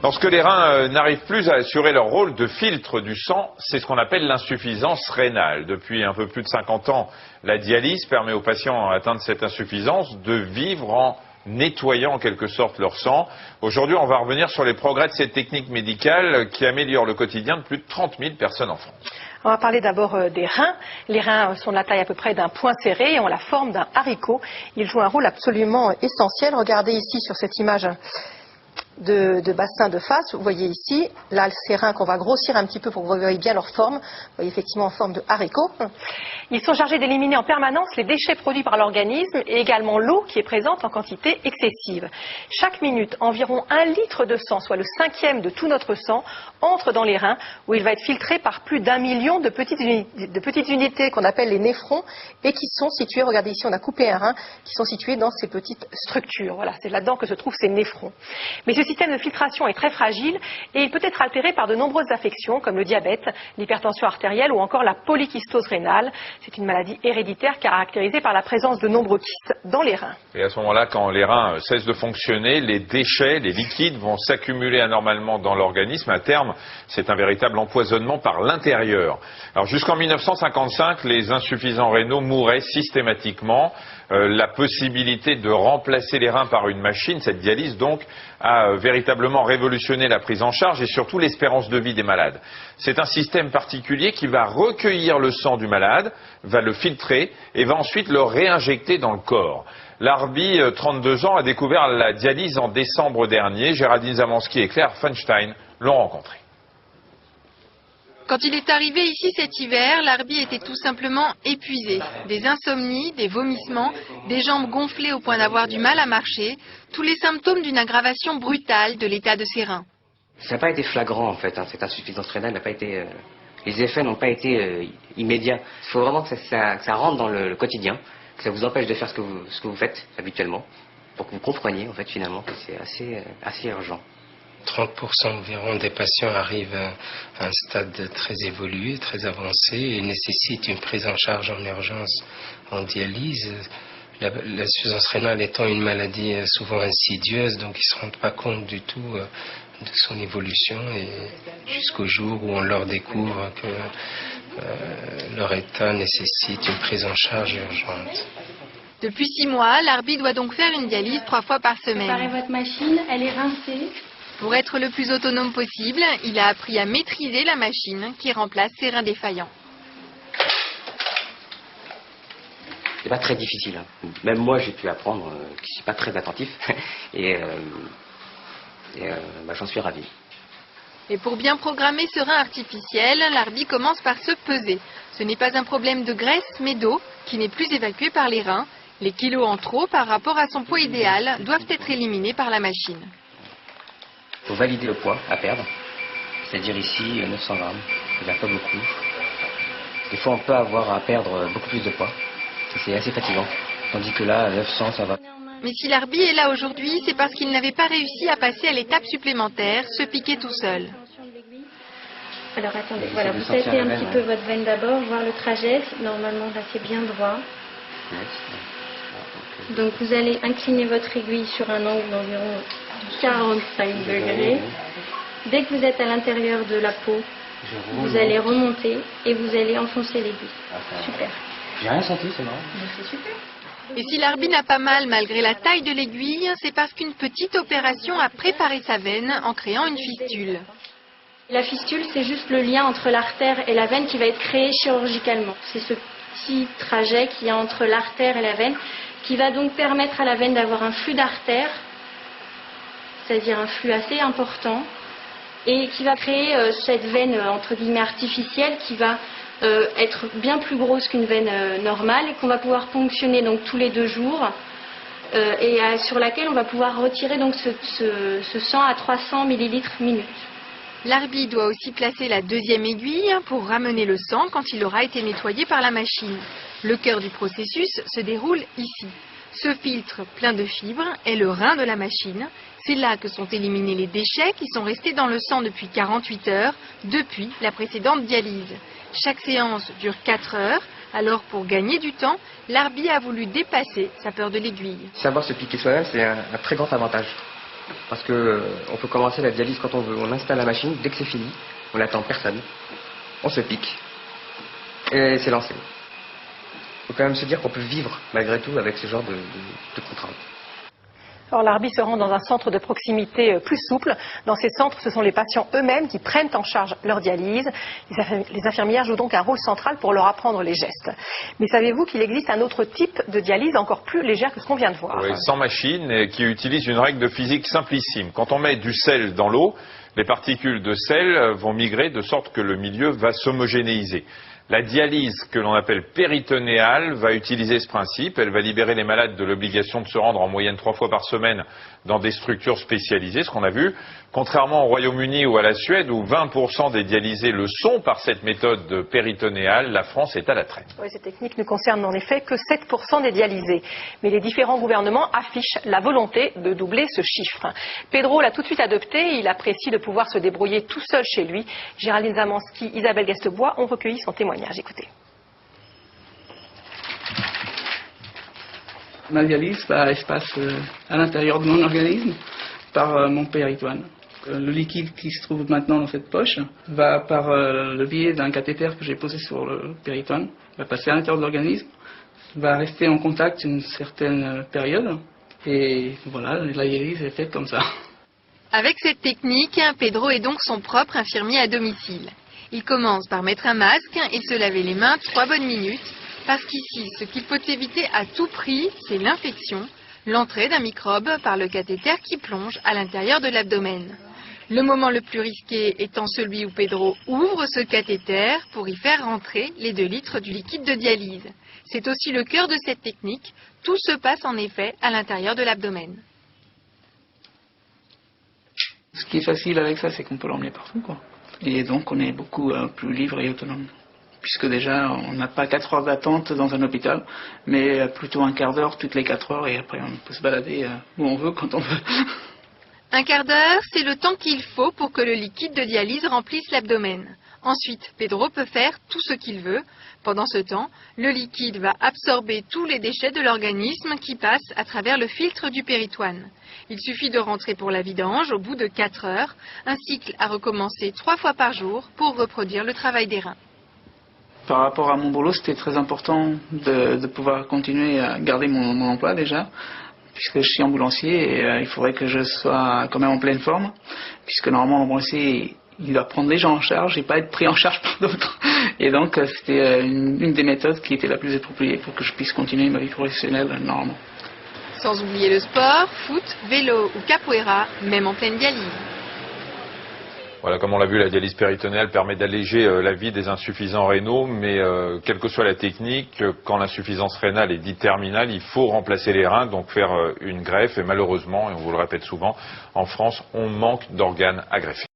Lorsque les reins n'arrivent plus à assurer leur rôle de filtre du sang, c'est ce qu'on appelle l'insuffisance rénale. Depuis un peu plus de 50 ans, la dialyse permet aux patients atteints de cette insuffisance de vivre en nettoyant en quelque sorte leur sang. Aujourd'hui, on va revenir sur les progrès de cette technique médicale qui améliore le quotidien de plus de 30 000 personnes en France. On va parler d'abord des reins. Les reins sont de la taille à peu près d'un poing serré et ont la forme d'un haricot. Ils jouent un rôle absolument essentiel. Regardez ici sur cette image de bassin de face, vous voyez ici, là ces reins qu'on va grossir un petit peu pour que vous voyez bien leur forme, vous voyez effectivement en forme de haricot. Ils sont chargés d'éliminer en permanence les déchets produits par l'organisme et également l'eau qui est présente en quantité excessive. Chaque minute, environ 1 litre de sang, soit le 5e de tout notre sang, entre dans les reins où il va être filtré par plus d'1 million de petites unités qu'on appelle les néphrons et qui sont situées, regardez ici on a coupé un rein, qui sont situés dans ces petites structures. Voilà, c'est là-dedans que se trouvent ces néphrons. Mais ce système de filtration est très fragile et il peut être altéré par de nombreuses affections comme le diabète, l'hypertension artérielle ou encore la polykystose rénale. C'est une maladie héréditaire caractérisée par la présence de nombreux kystes dans les reins. Et à ce moment-là, quand les reins cessent de fonctionner, les déchets, les liquides vont s'accumuler anormalement dans l'organisme. À terme, c'est un véritable empoisonnement par l'intérieur. Alors jusqu'en 1955, les insuffisants rénaux mouraient systématiquement. La possibilité de remplacer les reins par une machine, cette dialyse donc, a véritablement révolutionné la prise en charge et surtout l'espérance de vie des malades. C'est un système particulier qui va recueillir le sang du malade, va le filtrer et va ensuite le réinjecter dans le corps. Larbi, 32 ans, a découvert la dialyse en décembre dernier. Géraldine Zamanski et Claire Feinstein l'ont rencontré. Quand il est arrivé ici cet hiver, Larbi était tout simplement épuisé. Des insomnies, des vomissements, des jambes gonflées au point d'avoir du mal à marcher, tous les symptômes d'une aggravation brutale de l'état de ses reins. Ça n'a pas été flagrant en fait, cette insuffisance rénale n'a pas été... les effets n'ont pas été immédiats. Il faut vraiment que ça rentre dans le quotidien, que ça vous empêche de faire ce que vous faites habituellement, pour que vous compreniez en fait finalement que c'est assez urgent. 30% environ des patients arrivent à un stade très évolué, très avancé et nécessitent une prise en charge en urgence en dialyse. L'insuffisance rénale étant une maladie souvent insidieuse, donc ils ne se rendent pas compte du tout de son évolution et jusqu'au jour où on leur découvre que leur état nécessite une prise en charge urgente. Depuis 6 mois, Larbi doit donc faire une dialyse 3 fois par semaine. Préparez votre machine, elle est rincée. Pour être le plus autonome possible, il a appris à maîtriser la machine qui remplace ses reins défaillants. C'est pas très difficile. Même moi, j'ai pu apprendre, je ne suis pas très attentif, et j'en suis ravi. Et pour bien programmer ce rein artificiel, Larbi commence par se peser. Ce n'est pas un problème de graisse, mais d'eau, qui n'est plus évacuée par les reins. Les kilos en trop par rapport à son poids idéal doivent être éliminés par la machine. Il faut valider le poids à perdre, c'est-à-dire ici 900 grammes, c'est-à-dire pas beaucoup. Des fois on peut avoir à perdre beaucoup plus de poids, c'est assez fatigant, tandis que là 900 ça va. Mais si Larbi est là aujourd'hui, c'est parce qu'il n'avait pas réussi à passer à l'étape supplémentaire, se piquer tout seul. Alors attendez, voilà, vous tâtez un petit peu votre veine d'abord, voir le trajet, normalement là c'est bien droit. Donc vous allez incliner votre aiguille sur un angle d'environ 45 degrés. Dès que vous êtes à l'intérieur de la peau, vous allez remonter et vous allez enfoncer l'aiguille. Super. J'ai rien senti, c'est marrant. C'est super. Et si Larbi n'a pas mal malgré la taille de l'aiguille, c'est parce qu'une petite opération a préparé sa veine en créant une fistule. La fistule, c'est juste le lien entre l'artère et la veine qui va être créé chirurgicalement. C'est ce petit trajet qu'il y a entre l'artère et la veine qui va donc permettre à la veine d'avoir un flux d'artère, c'est-à-dire un flux assez important, et qui va créer cette veine entre guillemets artificielle qui va être bien plus grosse qu'une veine normale et qu'on va pouvoir ponctionner donc tous les 2 jours et sur laquelle on va pouvoir retirer donc ce sang à 300 ml minute. Larbi doit aussi placer la 2e aiguille pour ramener le sang quand il aura été nettoyé par la machine. Le cœur du processus se déroule ici. Ce filtre plein de fibres est le rein de la machine. C'est là que sont éliminés les déchets qui sont restés dans le sang depuis 48 heures, depuis la précédente dialyse. Chaque séance dure 4 heures, alors pour gagner du temps, Larbi a voulu dépasser sa peur de l'aiguille. Savoir se piquer soi-même, c'est un très grand avantage. Parce que on peut commencer la dialyse quand on veut. On installe la machine, dès que c'est fini, on n'attend personne. On se pique et c'est lancé. Il faut quand même se dire qu'on peut vivre malgré tout avec ce genre de contraintes. Alors l'ARBI se rend dans un centre de proximité plus souple. Dans ces centres, ce sont les patients eux-mêmes qui prennent en charge leur dialyse. Les infirmières jouent donc un rôle central pour leur apprendre les gestes. Mais savez-vous qu'il existe un autre type de dialyse encore plus légère que ce qu'on vient de voir? Oui, sans machine et qui utilise une règle de physique simplissime. Quand on met du sel dans l'eau, les particules de sel vont migrer de sorte que le milieu va s'homogénéiser. La dialyse que l'on appelle péritonéale va utiliser ce principe. Elle va libérer les malades de l'obligation de se rendre en moyenne 3 fois par semaine dans des structures spécialisées, ce qu'on a vu. Contrairement au Royaume-Uni ou à la Suède, où 20% des dialysés le sont par cette méthode péritonéale, la France est à la traîne. Oui, cette technique ne concerne en effet que 7% des dialysés. Mais les différents gouvernements affichent la volonté de doubler ce chiffre. Pedro l'a tout de suite adopté. Il apprécie de pouvoir se débrouiller tout seul chez lui. Géraldine Zamanski, Isabelle Gastebois ont recueilli son témoignage. Écoutez. Ma dialyse, elle se passe à l'intérieur de mon organisme par mon péritoine. Le liquide qui se trouve maintenant dans cette poche va par le biais d'un cathéter que j'ai posé sur le péritoine, va passer à l'intérieur de l'organisme, va rester en contact une certaine période et voilà, la dialyse est faite comme ça. Avec cette technique, Pedro est donc son propre infirmier à domicile. Il commence par mettre un masque et se laver les mains 3 bonnes minutes, parce qu'ici, ce qu'il faut éviter à tout prix, c'est l'infection, l'entrée d'un microbe par le cathéter qui plonge à l'intérieur de l'abdomen. Le moment le plus risqué étant celui où Pedro ouvre ce cathéter pour y faire rentrer les 2 litres du liquide de dialyse. C'est aussi le cœur de cette technique, tout se passe en effet à l'intérieur de l'abdomen. Ce qui est facile avec ça, c'est qu'on peut l'emmener partout, quoi. Et donc on est beaucoup plus libre et autonome. Puisque déjà, on n'a pas 4 heures d'attente dans un hôpital, mais plutôt un quart d'heure toutes les 4 heures, et après on peut se balader où on veut, quand on veut. Un quart d'heure, c'est le temps qu'il faut pour que le liquide de dialyse remplisse l'abdomen. Ensuite, Pedro peut faire tout ce qu'il veut. Pendant ce temps, le liquide va absorber tous les déchets de l'organisme qui passent à travers le filtre du péritoine. Il suffit de rentrer pour la vidange au bout de 4 heures, un cycle à recommencer 3 fois par jour pour reproduire le travail des reins. Par rapport à mon boulot, c'était très important de pouvoir continuer à garder mon emploi déjà, puisque je suis ambulancier et il faudrait que je sois quand même en pleine forme, puisque normalement l'ambulancier il doit prendre les gens en charge et pas être pris en charge par d'autres. Et donc c'était une des méthodes qui était la plus appropriée pour que je puisse continuer ma vie professionnelle normalement. Sans oublier le sport, foot, vélo ou capoeira, même en pleine dialyse. Voilà, comme on l'a vu, la dialyse péritonéale permet d'alléger la vie des insuffisants rénaux, mais quelle que soit la technique, quand l'insuffisance rénale est dite terminale, il faut remplacer les reins, donc faire une greffe. Et malheureusement, et on vous le répète souvent, en France, on manque d'organes à greffer.